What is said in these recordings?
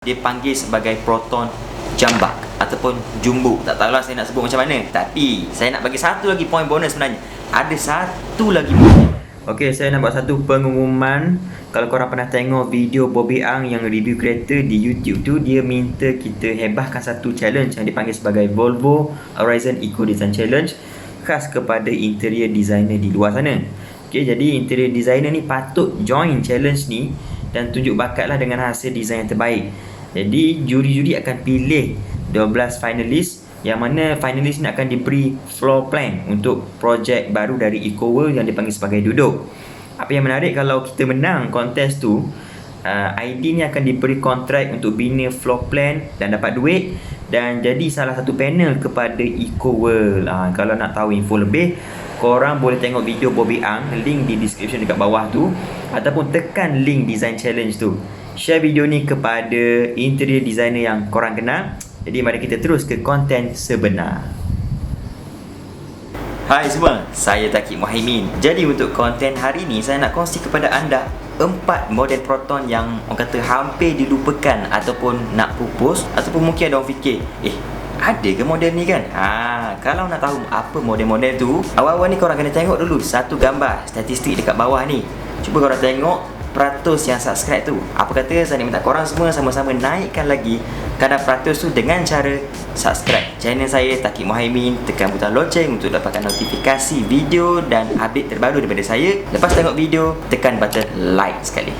Dia panggil sebagai proton jambak ataupun jumbo. Tak tahulah saya nak sebut macam mana. Tapi saya nak bagi satu lagi poin bonus sebenarnya. Ada satu lagi poin. Okey, saya nak buat satu pengumuman. Kalau korang pernah tengok video Bobby Ang yang review kereta di YouTube tu, dia minta kita hebahkan satu challenge yang dipanggil sebagai Volvo Horizon Eco Design Challenge, khas kepada interior designer di luar sana. Okey, jadi interior designer ni patut join challenge ni dan tunjuk bakatlah dengan hasil desain yang terbaik. Jadi juri-juri akan pilih 12 finalis, yang mana finalis ni akan diberi floor plan untuk projek baru dari EcoWorld yang dipanggil sebagai Duduk. Apa yang menarik, kalau kita menang kontes tu, ID ni akan diberi kontrak untuk bina floor plan dan dapat duit dan jadi salah satu panel kepada EcoWorld. Kalau nak tahu info lebih, korang boleh tengok video Bobby Ang, link di description dekat bawah tu, ataupun tekan link design challenge tu. Share video ni kepada interior designer yang korang kenal. Jadi mari kita terus ke konten sebenar. Hai semua, saya Taki Muhaimin. Jadi untuk konten hari ni, saya nak kongsi kepada anda 4 model Proton yang orang kata hampir dilupakan ataupun nak pupus, ataupun mungkin ada orang fikir, ada ke model ni kan? Kalau nak tahu apa model-model tu, awal-awal ni korang kena tengok dulu satu gambar statistik dekat bawah ni. Cuba korang tengok peratus yang subscribe tu. Apa kata saya minta korang semua sama-sama naikkan lagi kadar peratus tu dengan cara subscribe channel saya Taki Muhaimin, tekan butang loceng untuk dapatkan notifikasi video dan update terbaru daripada saya. Lepas tengok video, tekan button like sekali.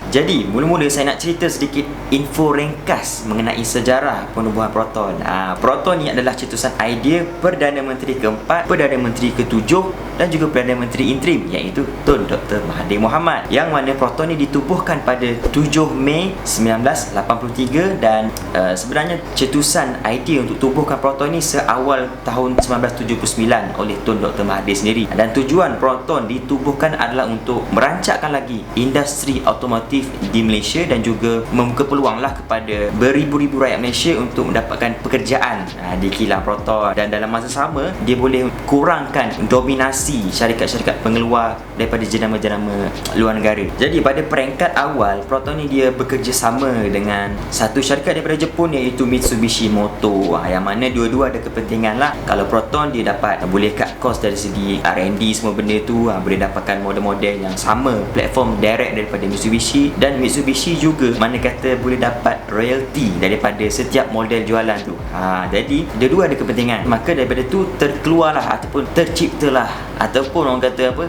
Jadi, mula-mula saya nak cerita sedikit info ringkas mengenai sejarah penubuhan Proton. Proton ni adalah cetusan idea Perdana Menteri keempat, Perdana Menteri ketujuh dan juga Perdana Menteri interim, iaitu Tun Dr. Mahathir Mohamad. Yang mana Proton ni ditubuhkan pada 7 Mei 1983 dan sebenarnya cetusan idea untuk tubuhkan Proton ni seawal tahun 1979 oleh Tun Dr. Mahathir sendiri. Dan tujuan Proton ditubuhkan adalah untuk merancakkan lagi industri automotif di Malaysia dan juga membuka peluang lah kepada beribu-ribu rakyat Malaysia untuk mendapatkan pekerjaan di kilang Proton. Dan dalam masa sama, dia boleh kurangkan dominasi syarikat-syarikat pengeluar daripada jenama-jenama luar negara. Jadi pada peringkat awal, Proton ni dia bekerjasama dengan satu syarikat daripada Jepun, iaitu Mitsubishi Motor, yang mana dua-dua ada kepentingan lah. Kalau Proton dia dapat boleh cut cost dari segi R&D semua benda tu, boleh dapatkan model-model yang sama, platform direct daripada Mitsubishi, dan Mitsubishi juga mana kata boleh dapat royalty daripada setiap model jualan tu. Jadi dua-dua ada kepentingan. Maka daripada tu terkeluarlah ataupun terciptalah ataupun orang kata apa,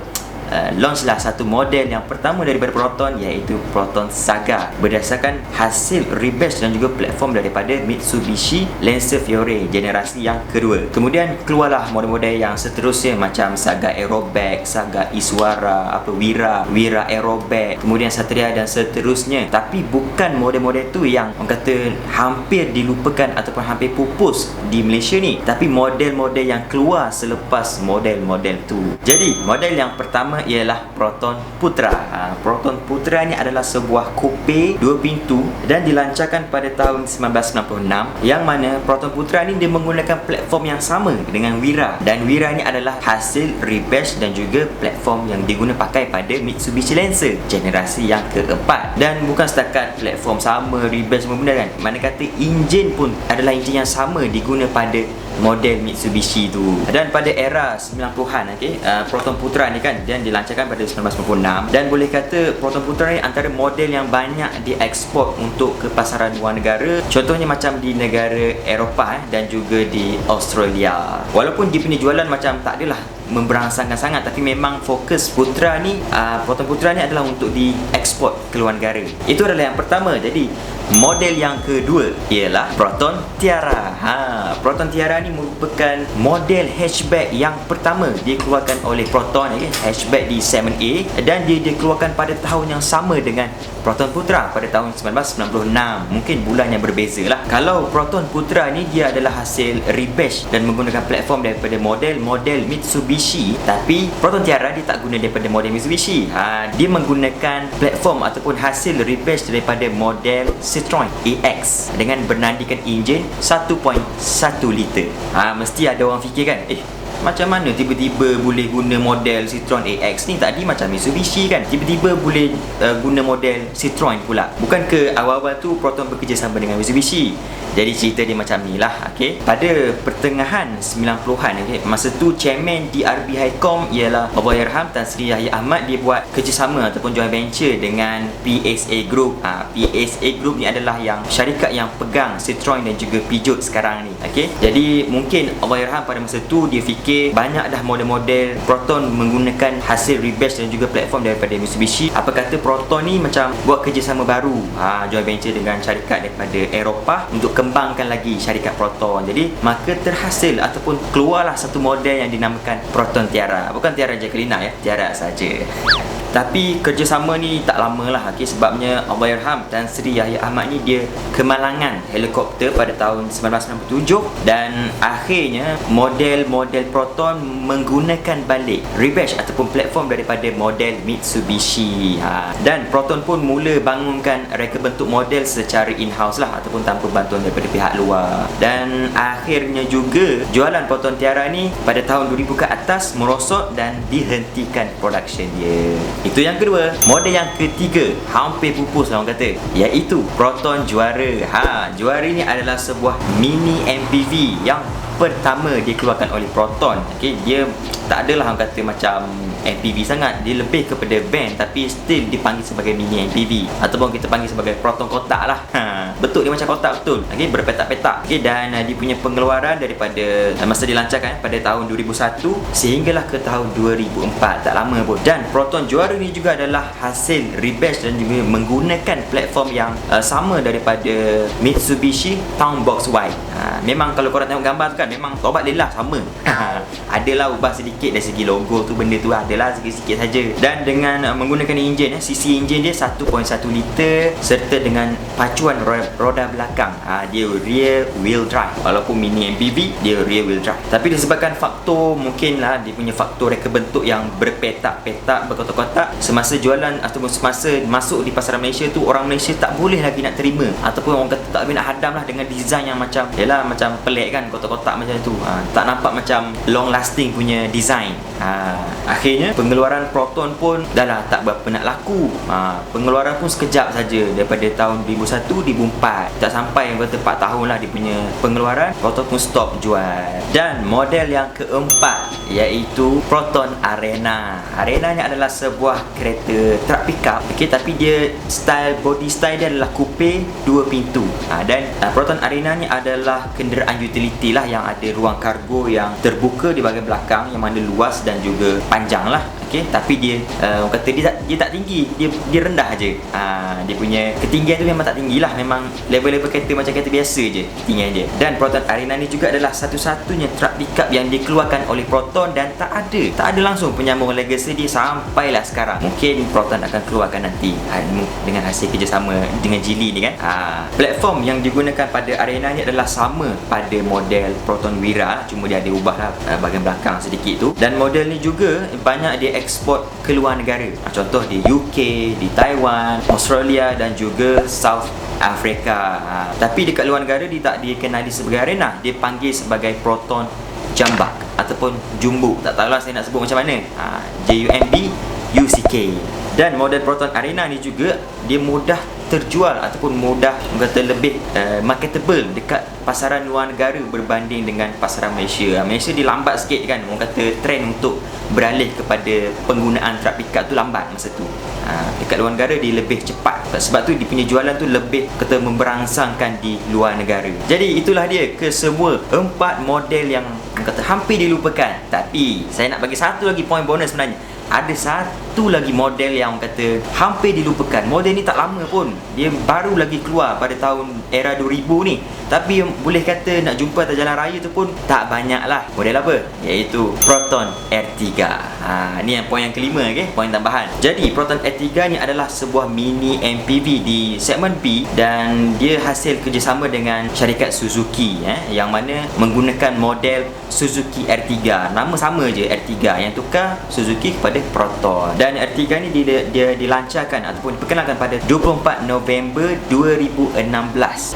launch lah satu model yang pertama daripada Proton, iaitu Proton Saga, berdasarkan hasil rebadge dan juga platform daripada Mitsubishi Lancer Fiore generasi yang kedua. Kemudian keluarlah model-model yang seterusnya macam Saga Aerobag, Saga Iswara, Wira Aerobag, kemudian Satria dan seterusnya. Tapi bukan model-model tu yang orang kata hampir dilupakan ataupun hampir pupus di Malaysia ni, tapi model-model yang keluar selepas model-model tu. Jadi model yang pertama ialah Proton Putra. Proton Putra ni adalah sebuah coupe 2 pintu dan dilancarkan pada tahun 1996, yang mana Proton Putra ni dia menggunakan platform yang sama dengan Wira, dan Wira ni adalah hasil rebadge dan juga platform yang diguna pakai pada Mitsubishi Lancer generasi yang keempat. Dan bukan setakat platform sama, rebadge semua benda kan, mana kata enjin pun adalah enjin yang sama diguna pada model Mitsubishi tu. Dan pada era 90-an, Proton Putra ni kan dan dilancarkan pada 1996, dan boleh kata Proton Putra ni antara model yang banyak diekspor untuk ke pasaran luar negara. Contohnya macam di negara Eropah dan juga di Australia. Walaupun dia punya jualan macam tak adalah memberangsangkan sangat, tapi memang fokus Putra ni, Proton Putra ni adalah untuk diekspor ke luar negara. Itu adalah yang pertama. Jadi model yang kedua ialah Proton Tiara. Proton Tiara ni merupakan model hatchback yang pertama dikeluarkan oleh Proton, hatchback di 7A, dan dia dikeluarkan pada tahun yang sama dengan Proton Putra pada tahun 1996. Mungkin bulan yang berbeza lah. Kalau Proton Putra ni dia adalah hasil rebadge dan menggunakan platform daripada model Mitsubishi, tapi Proton Tiara dia tak guna daripada model Mitsubishi. Dia menggunakan platform ataupun hasil rebadge daripada model Citroen AX dengan bernadikan enjin 1.1 liter. Mesti ada orang fikir kan, macam mana tiba-tiba boleh guna model Citroen AX ni? Tadi macam Mitsubishi kan, tiba-tiba boleh guna model Citroen pula. Bukan ke awal-awal tu Proton bekerjasama dengan Mitsubishi? Jadi cerita dia macam ni lah, okay? Pada pertengahan 90-an, okay, masa tu chairman DRB Highcom ialah Allahyarham Tan Sri Yahya Ahmad. Dia buat kerjasama ataupun joint venture dengan PSA Group. PSA Group ni adalah yang syarikat yang pegang Citroen dan juga Peugeot sekarang ni, okay? Jadi mungkin Allahyarham pada masa tu dia fikir banyak dah model-model Proton menggunakan hasil rebadge dan juga platform daripada Mitsubishi. Apa kata Proton ni macam buat kerjasama baru, joint venture dengan syarikat daripada Eropah untuk kembangkan lagi syarikat Proton. Jadi maka terhasil ataupun keluarlah satu model yang dinamakan Proton Tiara. Bukan Tiara Jacqueline ya, Tiara saja. Tapi kerjasama ni tak lama lah, okay? Sebabnya Allahyarham Tan Sri Yahya Ahmad ni dia kemalangan helikopter pada tahun 1997 dan akhirnya model-model Proton menggunakan balik rebadge ataupun platform daripada model Mitsubishi. Dan Proton pun mula bangunkan reka bentuk model secara in-house lah ataupun tanpa bantuan daripada pihak luar. Dan akhirnya juga jualan Proton Tiara ni pada tahun 2000 ke atas merosot dan dihentikan production dia. Itu yang kedua. Model yang ketiga hampir pupus lah orang kata, iaitu Proton Juara. Juara ni adalah sebuah mini MPV yang pertama dikeluarkan oleh Proton. Okay, dia tak adalah orang kata macam MPV sangat, dia lebih kepada van tapi still dipanggil sebagai mini MPV ataupun kita panggil sebagai Proton kotak lah. Betul, dia macam kotak betul, okay, berpetak-petak. Okay, dan dia punya pengeluaran daripada masa dilancarkan pada tahun 2001 sehinggalah ke tahun 2004, tak lama pun. Dan Proton Juara ni juga adalah hasil rebadge dan juga menggunakan platform yang sama daripada Mitsubishi Townbox Y. Memang kalau korang tengok gambar tu kan, memang tobat lelah sama. Adalah ubah sedikit dari segi logo tu, benda tu adalah sikit-sikit saja. Dan dengan menggunakan enjin, CC enjin dia 1.1 liter serta dengan pacuan roda belakang. Dia rear wheel drive. Walaupun mini MPV, dia rear wheel drive. Tapi disebabkan faktor, mungkinlah dia punya faktor reka bentuk yang berpetak-petak, berkotak-kotak, semasa jualan ataupun semasa masuk di pasaran Malaysia tu, orang Malaysia tak boleh lagi nak terima ataupun orang kata tak boleh nak hadam lah dengan design yang macam, yalah macam pelik kan, kotak-kotak macam tu. Tak nampak macam long lasting punya design. Akhirnya pengeluaran Proton pun dah lah tak berapa nak laku. Pengeluaran pun sekejap saja daripada tahun 2001-2004. Tak sampai yang kata 4 tahun lah dia punya pengeluaran, Proton pun stop jual. Dan model yang keempat iaitu Proton Arena. Arena ni adalah sebuah kereta truck pickup, okay, tapi dia body style dia adalah coupe 2 pintu. Dan Proton Arena ni adalah kenderaan utility lah yang ada ruang kargo yang terbuka di bahagian belakang yang mana luas dan juga panjang lah. Okay, tapi dia orang kata dia tak tinggi, dia rendah aje. Dia punya ketinggian tu memang tak tinggi lah, memang level-level kereta macam kereta biasa je ketinggian dia. Dan Proton Arena ni juga adalah satu-satunya truck pickup yang dikeluarkan oleh Proton dan tak ada langsung penyambung legacy dia sampailah sekarang. Mungkin Proton akan keluarkan nanti dengan hasil kerjasama dengan Geely ni kan. Platform yang digunakan pada Arena ni adalah sama pada model Proton Wira, cuma dia ada ubah lah bahagian belakang sedikit tu. Dan model ni juga banyak dia ekspor ke luar negara. Contoh di UK, di Taiwan, Australia dan juga South Africa. Tapi dekat luar negara dia tak dikenali sebagai Arena, dia panggil sebagai Proton Jambak ataupun Jumbo. Tak tahulah saya nak sebut macam mana. JUMB-UCK. Dan model Proton Arena ni juga dia mudah terjual ataupun mudah kata lebih marketable dekat pasaran luar negara berbanding dengan pasaran Malaysia. Malaysia dia lambat sikit kan, orang kata trend untuk beralih kepada penggunaan truck pickup tu lambat masa tu. Dekat luar negara dia lebih cepat. Sebab tu dia punya jualan tu lebih kata memberangsangkan di luar negara. Jadi itulah dia kesemua 4 model yang kata hampir dilupakan. Tapi saya nak bagi satu lagi poin bonus sebenarnya. Ada satu lagi model yang kata hampir dilupakan. Model ni tak lama pun, dia baru lagi keluar pada tahun era 2000 ni. Tapi boleh kata nak jumpa atas jalan raya tu pun tak banyak lah. Model apa? Iaitu Proton R3. Ni yang poin yang kelima, okay? Poin tambahan. Jadi Proton R3 ni adalah sebuah mini MPV di segmen B dan dia hasil kerjasama dengan syarikat Suzuki, yang mana menggunakan model Suzuki R3. Nama sama je R3, yang tukar Suzuki kepada Proton. Dan Dan R3 ni dia dilancarkan ataupun diperkenalkan pada 24 November 2016.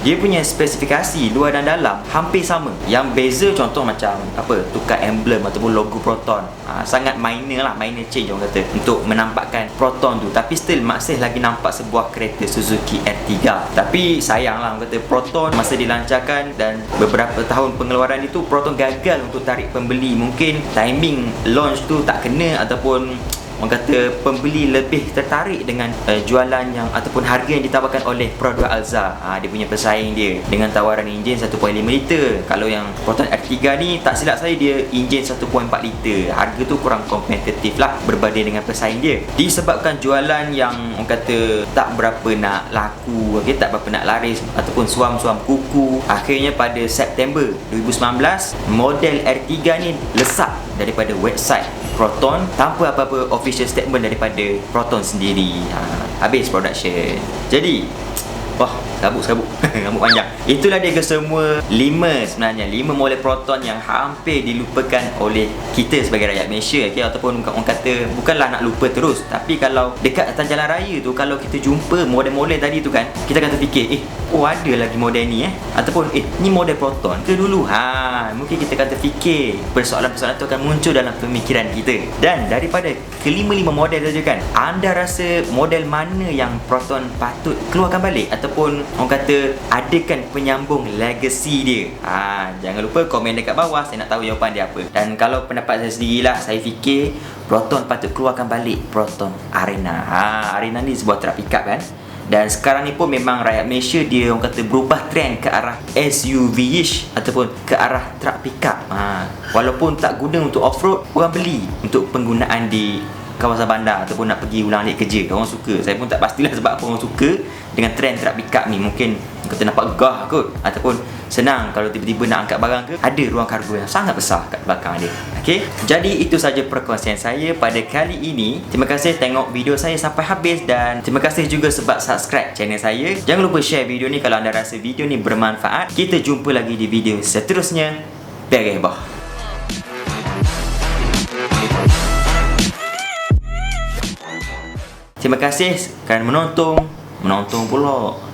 Dia punya spesifikasi luar dan dalam hampir sama. Yang beza contoh macam tukar emblem ataupun logo Proton. Sangat minor change orang kata untuk menampakkan Proton tu, tapi still masih lagi nampak sebuah kereta Suzuki R3. Tapi sayanglah orang kata Proton masa dilancarkan dan beberapa tahun pengeluaran itu, Proton gagal untuk tarik pembeli. Mungkin timing launch tu tak kena ataupun orang kata pembeli lebih tertarik dengan jualan yang ataupun harga yang ditawarkan oleh Pro 2 Alza. Dia punya pesaing dia dengan tawaran enjin 1.5 liter. Kalau yang Proton R3 ni tak silap saya dia enjin 1.4 liter. Harga tu kurang kompetitif lah berbanding dengan pesaing dia. Disebabkan jualan yang orang kata tak berapa nak laku, tak berapa nak laris ataupun suam-suam kuku, akhirnya pada September 2019 model R3 ni lesak daripada website Proton tanpa apa-apa official statement daripada Proton sendiri. Habis production. Jadi sabuk rambut panjang. Itulah dia kesemua 5 sebenarnya 5 model Proton yang hampir dilupakan oleh kita sebagai rakyat Malaysia, ataupun orang kata bukanlah nak lupa terus, tapi kalau dekat atas jalan raya tu kalau kita jumpa model-model tadi tu kan, kita akan terfikir ada lagi model ni ataupun ni model Proton ke dulu. Mungkin kita akan terfikir, persoalan-persoalan tu akan muncul dalam pemikiran kita. Dan daripada kelima-lima model saja kan, anda rasa model mana yang Proton patut keluarkan balik ataupun orang kata adakan penyambung legacy dia? Jangan lupa komen dekat bawah, saya nak tahu jawapan dia apa. Dan kalau pendapat saya sendirilah, saya fikir Proton patut keluarkan balik Proton Arena. Arena ni sebuah truck pickup kan, dan sekarang ni pun memang rakyat Malaysia dia orang kata berubah trend ke arah SUV-ish ataupun ke arah truck pickup. Walaupun tak guna untuk off-road, orang beli untuk penggunaan di kawasan bandar ataupun nak pergi ulang alik kerja. Orang suka. Saya pun tak pastilah sebab apa orang suka dengan trend truck pickup ni. Mungkin kata nampak gah kot, ataupun senang kalau tiba-tiba nak angkat barang ke, ada ruang kargo yang sangat besar kat belakang dia. Okey, jadi itu saja perkongsian saya pada kali ini. Terima kasih tengok video saya sampai habis dan terima kasih juga sebab subscribe channel saya. Jangan lupa share video ni kalau anda rasa video ni bermanfaat. Kita jumpa lagi di video seterusnya. Bye. Terima kasih kerana menonton pula.